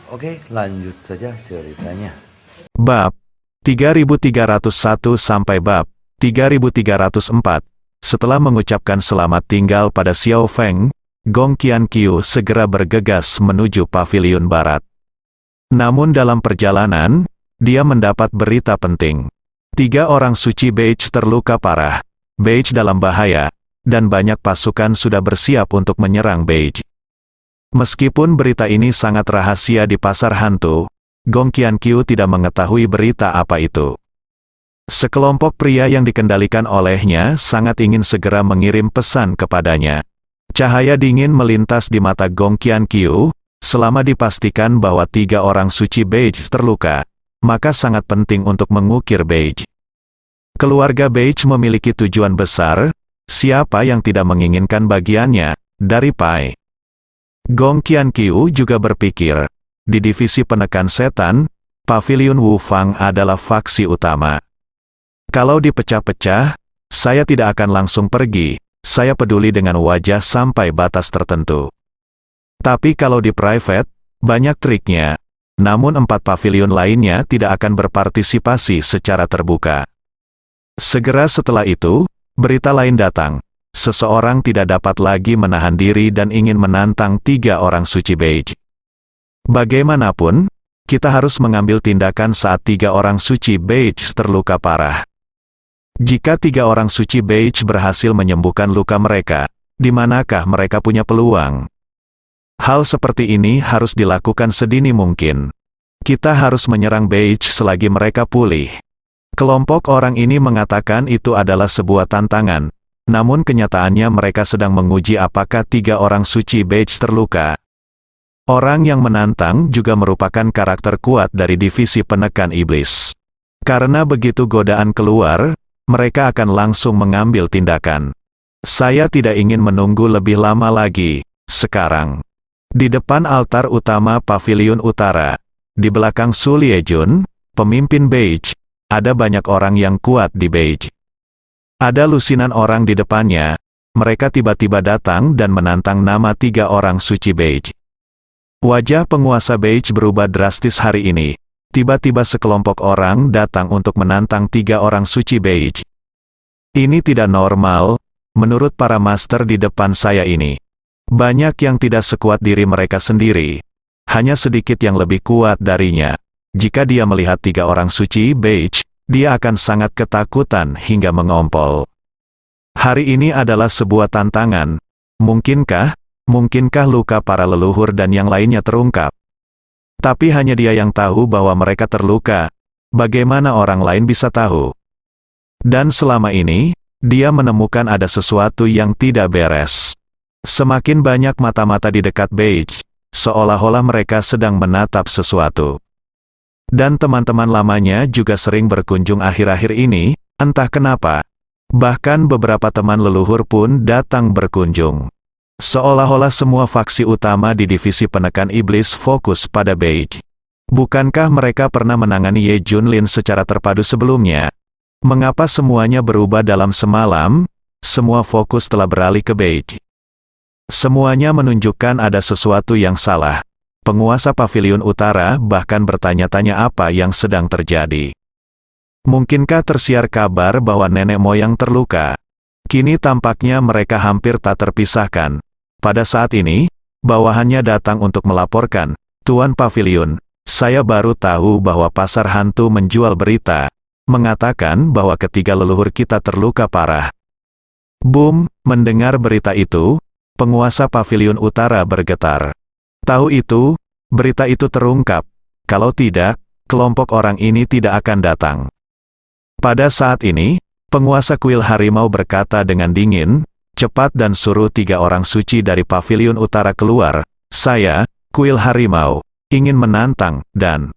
Oke, lanjut saja ceritanya. Bab 3301 sampai bab 3304. Setelah mengucapkan selamat tinggal pada Xiao Feng, Gong Qianqiu segera bergegas menuju paviliun barat. Namun dalam perjalanan, dia mendapat berita penting. 3 orang suci Beige terluka parah. Beige dalam bahaya, dan banyak pasukan sudah bersiap untuk menyerang Beige. Meskipun berita ini sangat rahasia di pasar hantu, Gong Qianqiu tidak mengetahui berita apa itu. Sekelompok pria yang dikendalikan olehnya sangat ingin segera mengirim pesan kepadanya. Cahaya dingin melintas di mata Gong Qianqiu, selama dipastikan bahwa 3 orang suci Beige terluka, maka sangat penting untuk mengukir Beige. Keluarga Beige memiliki tujuan besar, siapa yang tidak menginginkan bagiannya dari Pai. Gong Qianqiu juga berpikir, di divisi penekan setan, Paviliun Wu Fang adalah faksi utama. Kalau dipecah-pecah, saya tidak akan langsung pergi, saya peduli dengan wajah sampai batas tertentu. Tapi kalau di private, banyak triknya, namun 4 paviliun lainnya tidak akan berpartisipasi secara terbuka. Segera setelah itu, berita lain datang. Seseorang tidak dapat lagi menahan diri dan ingin menantang 3 orang suci Beige. Bagaimanapun, kita harus mengambil tindakan saat 3 orang suci Beige terluka parah. Jika 3 orang suci Beige berhasil menyembuhkan luka mereka, di manakah mereka punya peluang? Hal seperti ini harus dilakukan sedini mungkin. Kita harus menyerang Beige selagi mereka pulih. Kelompok orang ini mengatakan itu adalah sebuah tantangan, namun kenyataannya mereka sedang menguji apakah 3 orang suci Beige terluka. Orang yang menantang juga merupakan karakter kuat dari divisi penekan iblis. Karena begitu godaan keluar, mereka akan langsung mengambil tindakan. Saya tidak ingin menunggu lebih lama lagi, sekarang. Di depan altar utama Paviliun Utara, di belakang Su Liejun, pemimpin Beige, ada banyak orang yang kuat di Beige. Ada lusinan orang di depannya, mereka tiba-tiba datang dan menantang nama 3 orang suci Beige. Wajah penguasa Beige berubah drastis hari ini. Tiba-tiba sekelompok orang datang untuk menantang 3 orang suci Beige. Ini tidak normal, menurut para master di depan saya ini. Banyak yang tidak sekuat diri mereka sendiri. Hanya sedikit yang lebih kuat darinya. Jika dia melihat 3 orang suci Beige, dia akan sangat ketakutan hingga mengompol. Hari ini adalah sebuah tantangan. Mungkinkah luka para leluhur dan yang lainnya terungkap? Tapi hanya dia yang tahu bahwa mereka terluka. Bagaimana orang lain bisa tahu? Dan selama ini, dia menemukan ada sesuatu yang tidak beres. Semakin banyak mata-mata di dekat Beige, seolah-olah mereka sedang menatap sesuatu. Dan teman-teman lamanya juga sering berkunjung akhir-akhir ini, entah kenapa. Bahkan beberapa teman leluhur pun datang berkunjung. Seolah-olah semua faksi utama di divisi penekan iblis fokus pada Beige. Bukankah mereka pernah menangani Ye Junlin secara terpadu sebelumnya? Mengapa semuanya berubah dalam semalam? Semua fokus telah beralih ke Beige. Semuanya menunjukkan ada sesuatu yang salah. Penguasa Paviliun Utara bahkan bertanya-tanya apa yang sedang terjadi. Mungkinkah tersiar kabar bahwa nenek moyang terluka? Kini tampaknya mereka hampir tak terpisahkan. Pada saat ini, bawahannya datang untuk melaporkan, Tuan Paviliun, saya baru tahu bahwa pasar hantu menjual berita, mengatakan bahwa ketiga leluhur kita terluka parah. Boom, mendengar berita itu, penguasa Paviliun Utara bergetar. Tahu itu, berita itu terungkap. Kalau tidak, kelompok orang ini tidak akan datang. Pada saat ini, penguasa kuil harimau berkata dengan dingin, cepat dan suruh 3 orang suci dari Paviliun Utara keluar. Saya, kuil harimau, ingin menantang, dan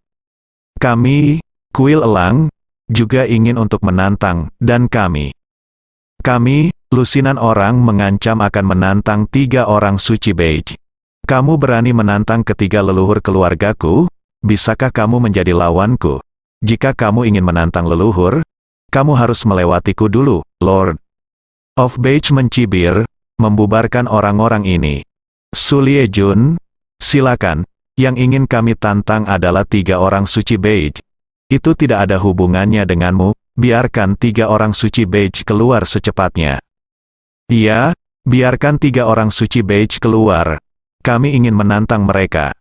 kami, kuil elang, juga ingin untuk menantang, dan kami, lusinan orang mengancam akan menantang 3 orang suci Beige. Kamu berani menantang ketiga leluhur keluargaku? Bisakah kamu menjadi lawanku? Jika kamu ingin menantang leluhur, kamu harus melewatiku dulu, Lord of Beige mencibir, membubarkan orang-orang ini. Su Liejun, silakan, Yang ingin kami tantang adalah 3 orang suci beige. Itu tidak ada hubungannya denganmu, biarkan 3 orang suci beige keluar secepatnya. Iya, biarkan 3 orang suci beige keluar. Kami ingin menantang mereka.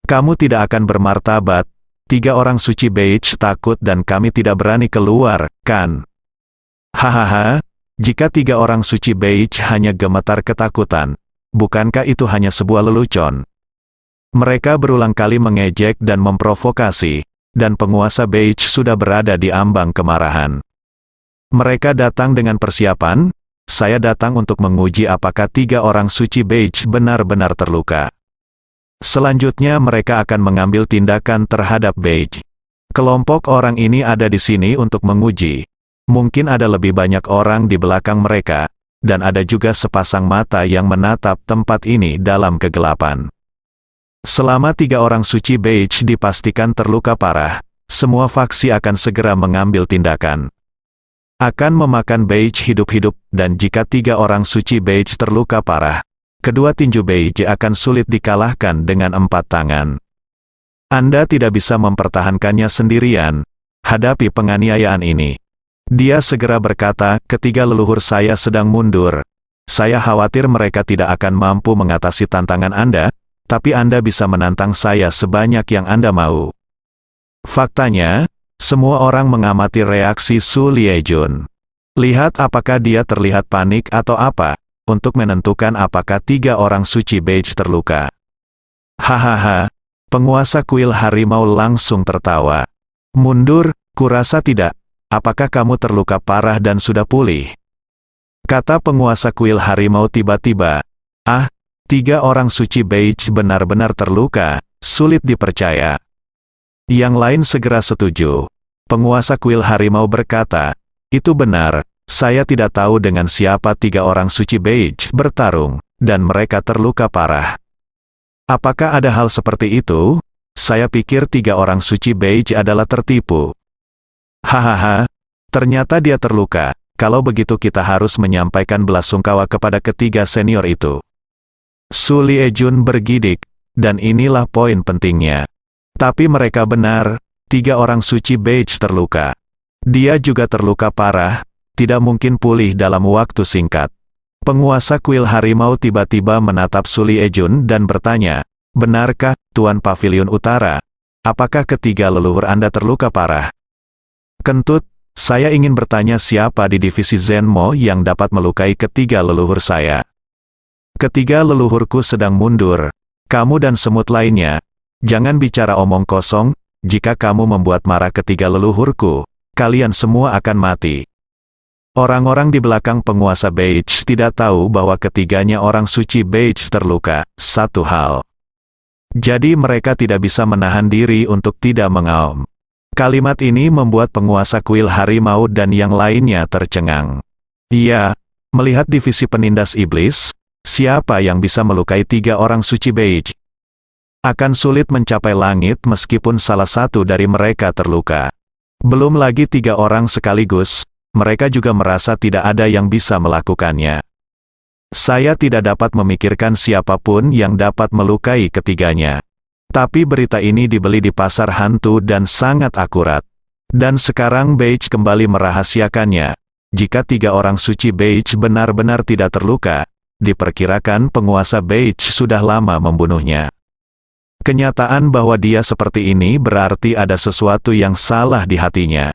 Kamu tidak akan bermartabat. 3 orang suci beige takut dan kami tidak berani keluar, kan? Hahaha, jika 3 orang suci beige hanya gemetar ketakutan, bukankah itu hanya sebuah lelucon? Mereka berulang kali mengejek dan memprovokasi, dan penguasa beige sudah berada di ambang kemarahan. Mereka datang dengan persiapan. Saya datang untuk menguji apakah 3 orang suci beige benar-benar terluka. Selanjutnya mereka akan mengambil tindakan terhadap beige. Kelompok orang ini ada di sini untuk menguji. Mungkin ada lebih banyak orang di belakang mereka, dan ada juga sepasang mata yang menatap tempat ini dalam kegelapan. Selama 3 orang suci beige dipastikan terluka parah, semua faksi akan segera mengambil tindakan. Akan memakan beige hidup-hidup, dan jika 3 orang suci beige terluka parah, kedua tinju beige akan sulit dikalahkan dengan 4 tangan. Anda tidak bisa mempertahankannya sendirian. Hadapi penganiayaan ini. Dia segera berkata, ketiga leluhur saya sedang mundur. Saya khawatir mereka tidak akan mampu mengatasi tantangan Anda, tapi Anda bisa menantang saya sebanyak yang Anda mau. Faktanya, semua orang mengamati reaksi Su Liejun. Lihat apakah dia terlihat panik atau apa, untuk menentukan apakah 3 orang suci beige terluka. Hahaha, penguasa kuil harimau langsung tertawa. Mundur, kurasa tidak. Apakah kamu terluka parah dan sudah pulih? Kata penguasa kuil harimau tiba-tiba. 3 orang suci beige benar-benar terluka, sulit dipercaya. Yang lain segera setuju. Penguasa kuil harimau berkata, itu benar. Saya tidak tahu dengan siapa 3 orang suci beige bertarung, dan mereka terluka parah. Apakah ada hal seperti itu? Saya pikir 3 orang suci beige adalah tertipu. Hahaha, ternyata dia terluka. Kalau begitu kita harus menyampaikan belasungkawa kepada ketiga senior itu. Su Liejun bergidik, dan inilah poin pentingnya. Tapi mereka benar, 3 orang suci beige terluka. Dia juga terluka parah. Tidak mungkin pulih dalam waktu singkat. Penguasa kuil harimau tiba-tiba menatap Su Liejun dan bertanya, benarkah, Tuan Pavilion Utara? Apakah ketiga leluhur Anda terluka parah? Kentut, saya ingin bertanya siapa di divisi Zenmo yang dapat melukai ketiga leluhur saya. Ketiga leluhurku sedang mundur. Kamu dan semut lainnya, jangan bicara omong kosong. Jika kamu membuat marah ketiga leluhurku, kalian semua akan mati. Orang-orang di belakang penguasa beige tidak tahu bahwa ketiganya orang suci beige terluka, satu hal. Jadi mereka tidak bisa menahan diri untuk tidak mengaum. Kalimat ini membuat penguasa kuil harimau dan yang lainnya tercengang. Iya, melihat divisi penindas iblis, siapa yang bisa melukai 3 orang suci beige? Akan sulit mencapai langit meskipun salah satu dari mereka terluka. Belum lagi 3 orang sekaligus. Mereka juga merasa tidak ada yang bisa melakukannya. Saya tidak dapat memikirkan siapapun yang dapat melukai ketiganya. Tapi berita ini dibeli di pasar hantu dan sangat akurat. Dan sekarang Beige kembali merahasiakannya. Jika 3 orang suci Beige benar-benar tidak terluka, diperkirakan penguasa Beige sudah lama membunuhnya. Kenyataan bahwa dia seperti ini berarti ada sesuatu yang salah di hatinya.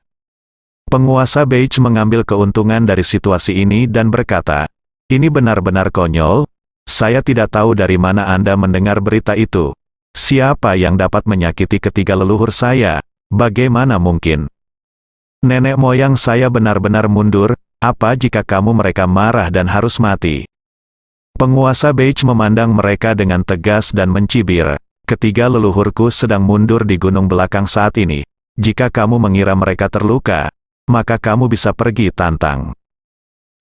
Penguasa Beige mengambil keuntungan dari situasi ini dan berkata, ini benar-benar konyol, saya tidak tahu dari mana Anda mendengar berita itu. Siapa yang dapat menyakiti ketiga leluhur saya? Bagaimana mungkin? Nenek moyang saya benar-benar mundur, apa jika kamu mereka marah dan harus mati? Penguasa Beige memandang mereka dengan tegas dan mencibir, ketiga leluhurku sedang mundur di gunung belakang saat ini. Jika kamu mengira mereka terluka, maka kamu bisa pergi tantang.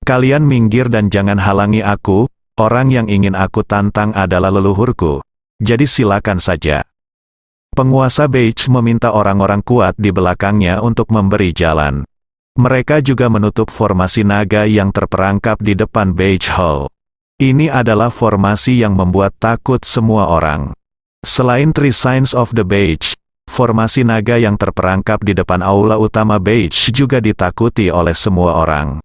Kalian minggir dan jangan halangi aku, orang yang ingin aku tantang adalah leluhurku. Jadi silakan saja. Penguasa Beige meminta orang-orang kuat di belakangnya untuk memberi jalan. Mereka juga menutup formasi naga yang terperangkap di depan Beige Hall. Ini adalah formasi yang membuat takut semua orang. Selain Three Signs of the Beige, formasi naga yang terperangkap di depan aula utama Beige juga ditakuti oleh semua orang.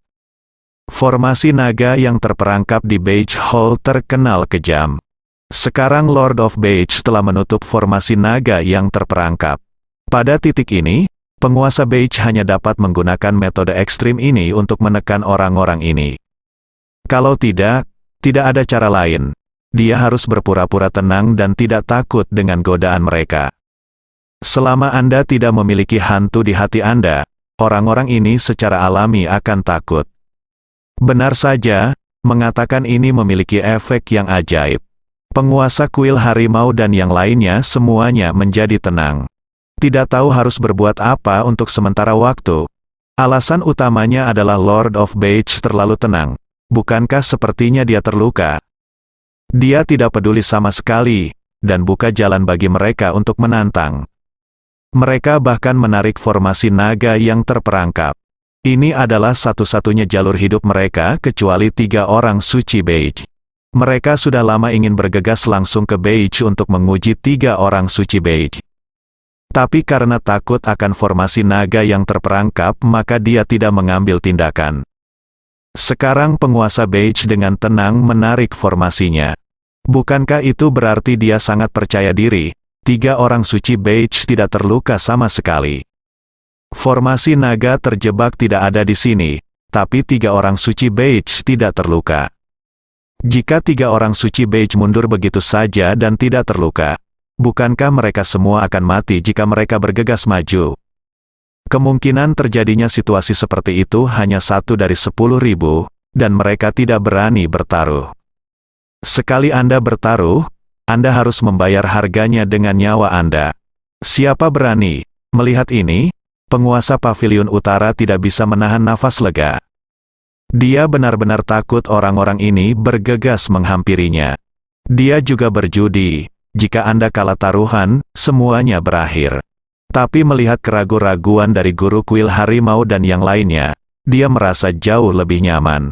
Formasi naga yang terperangkap di Beige Hall terkenal kejam. Sekarang Lord of Beige telah menutup formasi naga yang terperangkap. Pada titik ini, penguasa Beige hanya dapat menggunakan metode ekstrim ini untuk menekan orang-orang ini. Kalau tidak ada cara lain. Dia harus berpura-pura tenang dan tidak takut dengan godaan mereka. Selama Anda tidak memiliki hantu di hati Anda, orang-orang ini secara alami akan takut. Benar saja, mengatakan ini memiliki efek yang ajaib. Penguasa kuil harimau dan yang lainnya semuanya menjadi tenang. Tidak tahu harus berbuat apa untuk sementara waktu. Alasan utamanya adalah Lord of Beige terlalu tenang. Bukankah sepertinya dia terluka? Dia tidak peduli sama sekali, dan buka jalan bagi mereka untuk menantang. Mereka bahkan menarik formasi naga yang terperangkap. Ini adalah satu-satunya jalur hidup mereka kecuali 3 orang suci Beige. Mereka sudah lama ingin bergegas langsung ke Beige untuk menguji 3 orang suci Beige. Tapi karena takut akan formasi naga yang terperangkap, maka dia tidak mengambil tindakan. Sekarang penguasa Beige dengan tenang menarik formasinya. Bukankah itu berarti dia sangat percaya diri? 3 orang suci Beige tidak terluka sama sekali. Formasi naga terjebak tidak ada di sini, tapi 3 orang suci Beige tidak terluka. Jika 3 orang suci Beige mundur begitu saja dan tidak terluka, bukankah mereka semua akan mati jika mereka bergegas maju? Kemungkinan terjadinya situasi seperti itu hanya 1 dari 10.000, dan mereka tidak berani bertaruh. Sekali Anda bertaruh, Anda harus membayar harganya dengan nyawa Anda. Siapa berani? Melihat ini, penguasa Paviliun Utara tidak bisa menahan nafas lega. Dia benar-benar takut orang-orang ini bergegas menghampirinya. Dia juga berjudi, jika Anda kalah taruhan, semuanya berakhir. Tapi melihat keraguan-raguan dari guru kuil harimau dan yang lainnya, dia merasa jauh lebih nyaman.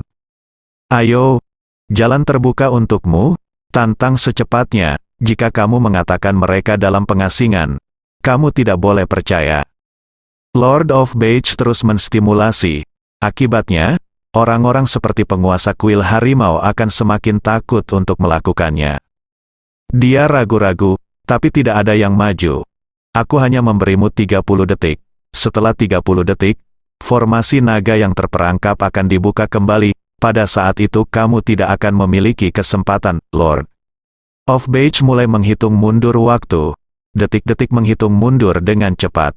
Ayo, jalan terbuka untukmu, tantang secepatnya. Jika kamu mengatakan mereka dalam pengasingan, kamu tidak boleh percaya. Lord of Beige terus menstimulasi. Akibatnya, orang-orang seperti penguasa kuil harimau akan semakin takut untuk melakukannya. Dia ragu-ragu, tapi tidak ada yang maju. Aku hanya memberimu 30 detik. Setelah 30 detik, formasi naga yang terperangkap akan dibuka kembali. Pada saat itu kamu tidak akan memiliki kesempatan, Lord of Beige mulai menghitung mundur waktu. Detik-detik menghitung mundur dengan cepat.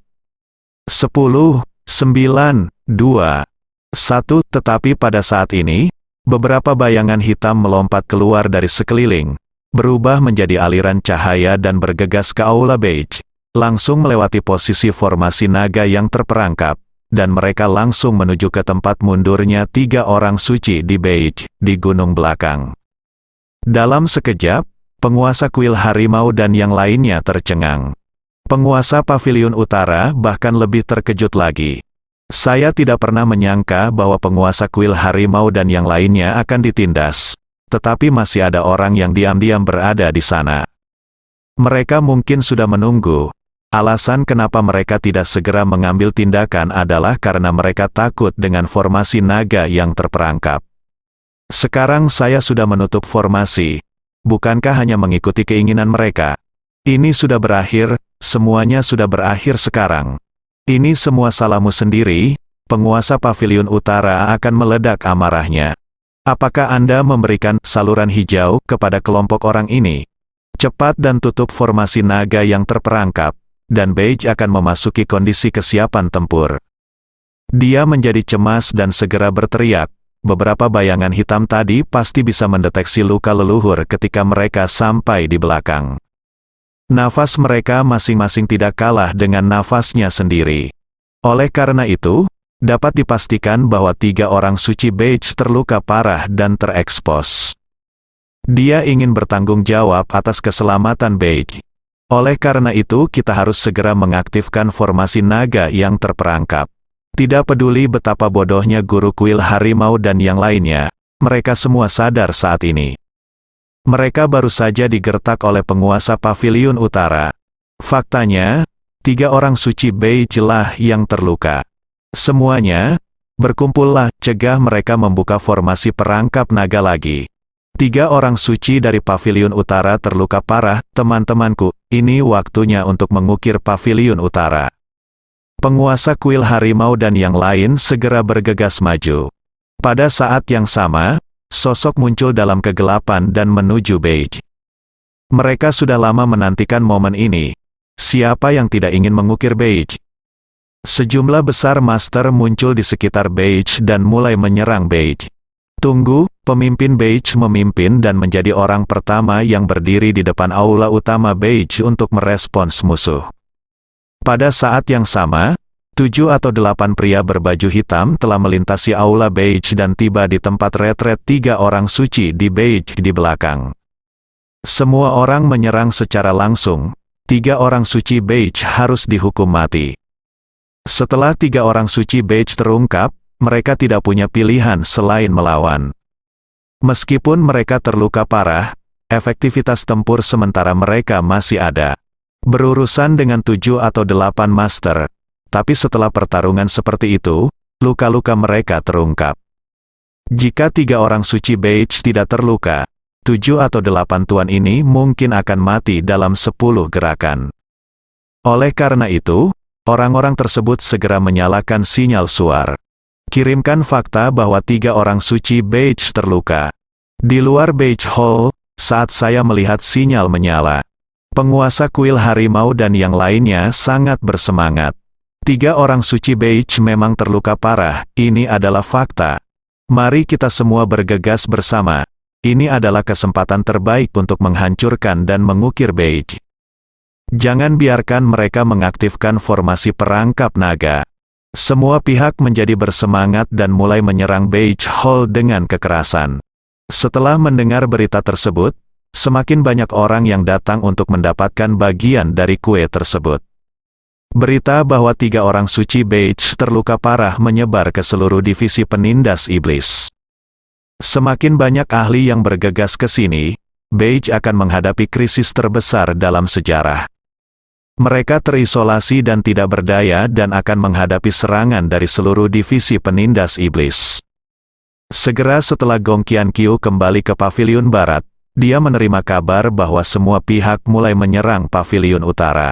10, 9, 2, 1. Tetapi pada saat ini, beberapa bayangan hitam melompat keluar dari sekeliling, berubah menjadi aliran cahaya dan bergegas ke aula Beige, langsung melewati posisi formasi naga yang terperangkap, dan mereka langsung menuju ke tempat mundurnya 3 orang suci di Beige, di gunung belakang. Dalam sekejap, penguasa kuil harimau dan yang lainnya tercengang. Penguasa Paviliun Utara bahkan lebih terkejut lagi. Saya tidak pernah menyangka bahwa penguasa kuil harimau dan yang lainnya akan ditindas, tetapi masih ada orang yang diam-diam berada di sana. Mereka mungkin sudah menunggu. Alasan kenapa mereka tidak segera mengambil tindakan adalah karena mereka takut dengan formasi naga yang terperangkap. Sekarang saya sudah menutup formasi. Bukankah hanya mengikuti keinginan mereka? Ini sudah berakhir, semuanya sudah berakhir sekarang. Ini semua salahmu sendiri, penguasa Paviliun Utara akan meledak amarahnya. Apakah Anda memberikan saluran hijau kepada kelompok orang ini? Cepat dan tutup formasi naga yang terperangkap, dan Beige akan memasuki kondisi kesiapan tempur. Dia menjadi cemas dan segera berteriak. Beberapa bayangan hitam tadi pasti bisa mendeteksi luka leluhur ketika mereka sampai di belakang. Nafas mereka masing-masing tidak kalah dengan nafasnya sendiri. Oleh karena itu, dapat dipastikan bahwa 3 orang suci Beige terluka parah dan terekspos. Dia ingin bertanggung jawab atas keselamatan Beige. Oleh karena itu kita harus segera mengaktifkan formasi naga yang terperangkap. Tidak peduli betapa bodohnya guru kuil harimau dan yang lainnya, mereka semua sadar saat ini. Mereka baru saja digertak oleh penguasa Paviliun Utara. Faktanya, 3 orang suci Beige lah yang terluka. Semuanya, berkumpullah, cegah mereka membuka formasi perangkap naga lagi. 3 orang suci dari Paviliun Utara terluka parah, teman-temanku, ini waktunya untuk mengukir Paviliun Utara. Penguasa kuil harimau dan yang lain segera bergegas maju. Pada saat yang sama, sosok muncul dalam kegelapan dan menuju Beige. Mereka sudah lama menantikan momen ini. Siapa yang tidak ingin mengukir Beige? Sejumlah besar master muncul di sekitar Beige dan mulai menyerang Beige. Tunggu, pemimpin Beige memimpin dan menjadi orang pertama yang berdiri di depan aula utama Beige untuk merespons musuh. Pada saat yang sama, 7 atau 8 pria berbaju hitam telah melintasi aula Beige dan tiba di tempat retret 3 orang suci di Beige di belakang. Semua orang menyerang secara langsung. 3 orang suci Beige harus dihukum mati. Setelah 3 orang suci Beige terungkap, mereka tidak punya pilihan selain melawan. Meskipun mereka terluka parah, efektivitas tempur sementara mereka masih ada. Berurusan dengan 7 atau 8 master, tapi setelah pertarungan seperti itu, luka-luka mereka terungkap. Jika 3 orang suci Beige tidak terluka, 7 atau 8 tuan ini mungkin akan mati dalam 10 gerakan. Oleh karena itu, orang-orang tersebut segera menyalakan sinyal suar. Kirimkan fakta bahwa 3 orang suci Beige terluka. Di luar Beige Hall, saat saya melihat sinyal menyala, penguasa kuil harimau dan yang lainnya sangat bersemangat. 3 orang suci Beige memang terluka parah, ini adalah fakta. Mari kita semua bergegas bersama. Ini adalah kesempatan terbaik untuk menghancurkan dan mengukir Beige. Jangan biarkan mereka mengaktifkan formasi perangkap naga. Semua pihak menjadi bersemangat dan mulai menyerang Beige Hall dengan kekerasan. Setelah mendengar berita tersebut, semakin banyak orang yang datang untuk mendapatkan bagian dari kue tersebut. Berita bahwa 3 orang suci Beige terluka parah menyebar ke seluruh divisi penindas iblis. Semakin banyak ahli yang bergegas ke sini, Beige akan menghadapi krisis terbesar dalam sejarah. Mereka terisolasi dan tidak berdaya dan akan menghadapi serangan dari seluruh divisi penindas iblis. Segera setelah Gong Qianqiu kembali ke Paviliun Barat, dia menerima kabar bahwa semua pihak mulai menyerang Paviliun Utara.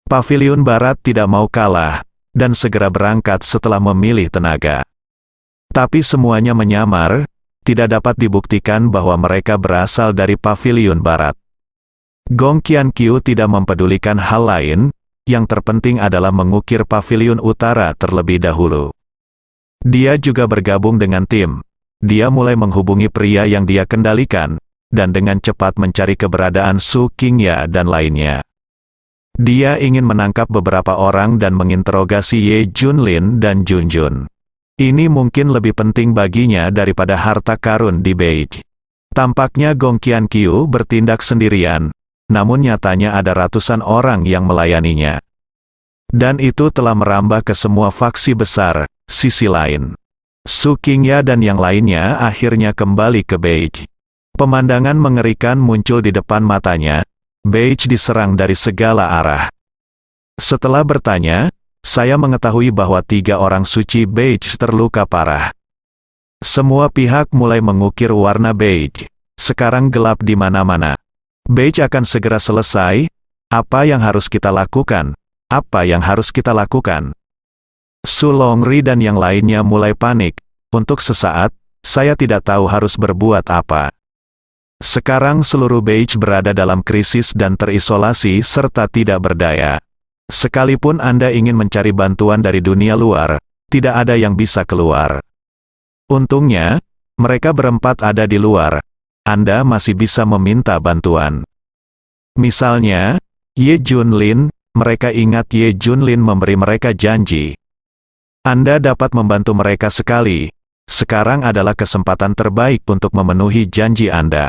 Paviliun Barat tidak mau kalah, dan segera berangkat setelah memilih tenaga. Tapi semuanya menyamar, tidak dapat dibuktikan bahwa mereka berasal dari Paviliun Barat. Gong Qianqiu tidak mempedulikan hal lain, yang terpenting adalah mengukir Paviliun Utara terlebih dahulu. Dia juga bergabung dengan tim. Dia mulai menghubungi pria yang dia kendalikan, dan dengan cepat mencari keberadaan Su Qingya dan lainnya. Dia ingin menangkap beberapa orang dan menginterogasi Ye Junlin dan Junjun. Ini mungkin lebih penting baginya daripada harta karun di Beige. Tampaknya Gong Qianqiu bertindak sendirian, namun nyatanya ada ratusan orang yang melayaninya. Dan itu telah merambah ke semua faksi besar. Sisi lain, Su Qingya dan yang lainnya akhirnya kembali ke Beige. Pemandangan mengerikan muncul di depan matanya. Beige diserang dari segala arah. Setelah bertanya, saya mengetahui bahwa 3 orang suci Beige terluka parah. Semua pihak mulai mengukir warna Beige. Sekarang gelap di mana-mana. Beige akan segera selesai. Apa yang harus kita lakukan? Apa yang harus kita lakukan? Su Longri dan yang lainnya mulai panik. Untuk sesaat, saya tidak tahu harus berbuat apa. Sekarang seluruh Beige berada dalam krisis dan terisolasi serta tidak berdaya. Sekalipun Anda ingin mencari bantuan dari dunia luar, tidak ada yang bisa keluar. Untungnya, mereka berempat ada di luar. Anda masih bisa meminta bantuan. Misalnya, Ye Junlin, mereka ingat Ye Junlin memberi mereka janji. Anda dapat membantu mereka sekali. Sekarang adalah kesempatan terbaik untuk memenuhi janji Anda.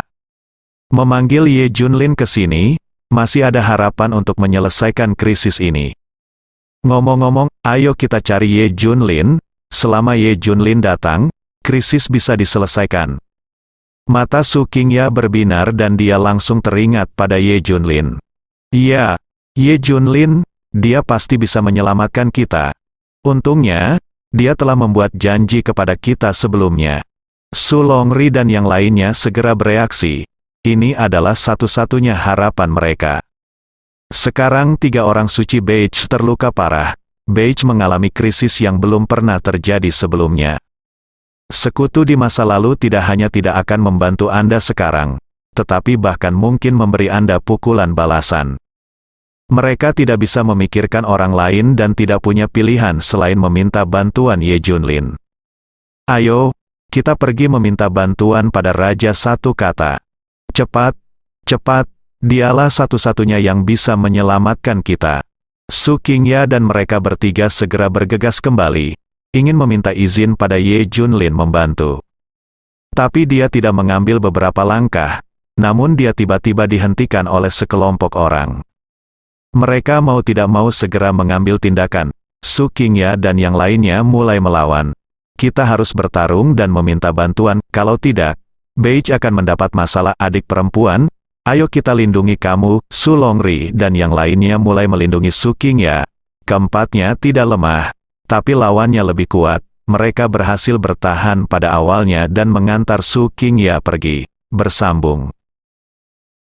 Memanggil Ye Junlin ke sini, masih ada harapan untuk menyelesaikan krisis ini. Ngomong-ngomong, ayo kita cari Ye Junlin. Selama Ye Junlin datang, krisis bisa diselesaikan. Mata Su Qingya berbinar dan dia langsung teringat pada Ye Junlin. "Iya, Ye Junlin, dia pasti bisa menyelamatkan kita. Untungnya, dia telah membuat janji kepada kita sebelumnya." Su Longri dan yang lainnya segera bereaksi. Ini adalah satu-satunya harapan mereka. Sekarang 3 orang suci Beige terluka parah. Beige mengalami krisis yang belum pernah terjadi sebelumnya. Sekutu di masa lalu tidak hanya tidak akan membantu Anda sekarang, tetapi bahkan mungkin memberi Anda pukulan balasan. Mereka tidak bisa memikirkan orang lain dan tidak punya pilihan selain meminta bantuan Ye Junlin. "Ayo, kita pergi meminta bantuan pada Raja Satu Kata. Cepat, cepat, dialah satu-satunya yang bisa menyelamatkan kita." Su Qingya dan mereka bertiga segera bergegas kembali, ingin meminta izin pada Ye Junlin membantu. Tapi dia tidak mengambil beberapa langkah, namun dia tiba-tiba dihentikan oleh sekelompok orang. Mereka mau tidak mau segera mengambil tindakan. Su Qingya dan yang lainnya mulai melawan. "Kita harus bertarung dan meminta bantuan, kalau tidak, Beige akan mendapat masalah." "Adik perempuan, ayo kita lindungi kamu." Su Longri dan yang lainnya mulai melindungi Su Qingya. Keempatnya tidak lemah, tapi lawannya lebih kuat. Mereka berhasil bertahan pada awalnya dan mengantar Su Qingya pergi. Bersambung.